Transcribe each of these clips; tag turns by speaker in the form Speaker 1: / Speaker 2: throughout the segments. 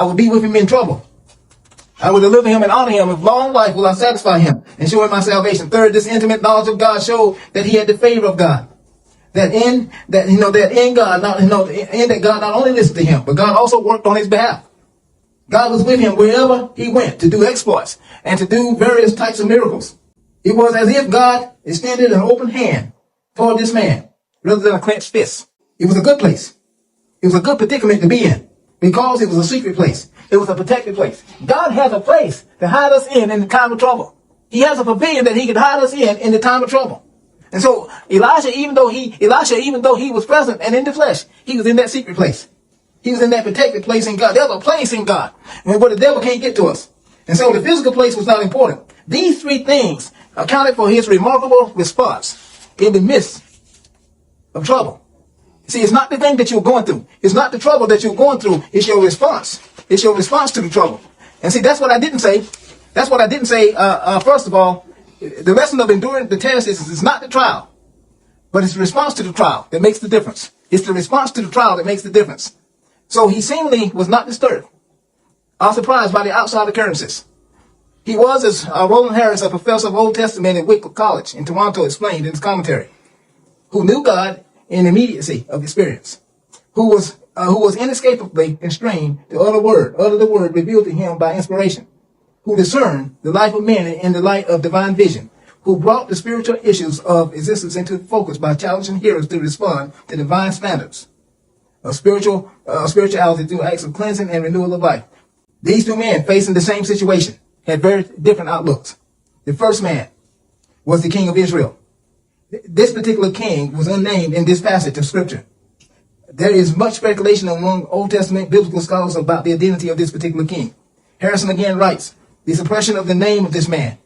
Speaker 1: I will be with him in trouble. I will deliver him and honor him. With long life will I satisfy him and show him my salvation. Third, this intimate knowledge of God showed that he had the favor of God. That God not only listened to him, but God also worked on his behalf. God was with him wherever he went to do exploits and to do various types of miracles. It was as if God extended an open hand toward this man rather than a clenched fist. It was a good place. It was a good predicament to be in because it was a secret place. It was a protected place. God has a place to hide us in the time of trouble. He has a pavilion that he can hide us in the time of trouble. And so Elisha, even though he was present and in the flesh, he was in that secret place. He was in that protected place in God. There's a place in God where the devil can't get to us. And so the physical place was not important. These three things accounted for his remarkable response in the midst of trouble. See, it's not the thing that you're going through. It's not the trouble that you're going through. It's your response. It's your response to the trouble. And see, that's what I didn't say. That's what I didn't say. First of all, the lesson of enduring the test is not the trial, but it's the response to the trial that makes the difference. It's the response to the trial that makes the difference. So he seemingly was not disturbed or surprised by the outside occurrences. He was, as Roland Harris, a professor of Old Testament at Wycliffe College in Toronto, explained in his commentary, who knew God in immediacy of experience, who was inescapably constrained to utter the word revealed to him by inspiration, who discerned the life of men in the light of divine vision, who brought the spiritual issues of existence into focus by challenging hearers to respond to divine standards of spirituality through acts of cleansing and renewal of life. These two men, facing the same situation, had very different outlooks. The first man was the king of Israel. This particular king was unnamed in this passage of scripture. There is much speculation among Old Testament biblical scholars about the identity of this particular king. Harrison again writes, the suppression of the name of this man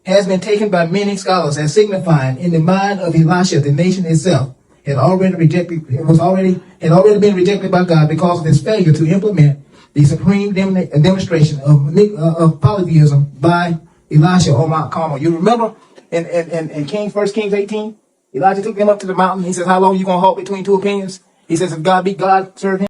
Speaker 1: has been taken by many scholars as signifying in the mind of Elisha the nation itself had already been rejected by God because of his failure to implement the supreme demonstration of polytheism by Elisha on Mount Carmel. You remember in 1 Kings 18, Elijah took them up to the mountain. He says, how long are you going to halt between two opinions? He says, if God be God, serve him.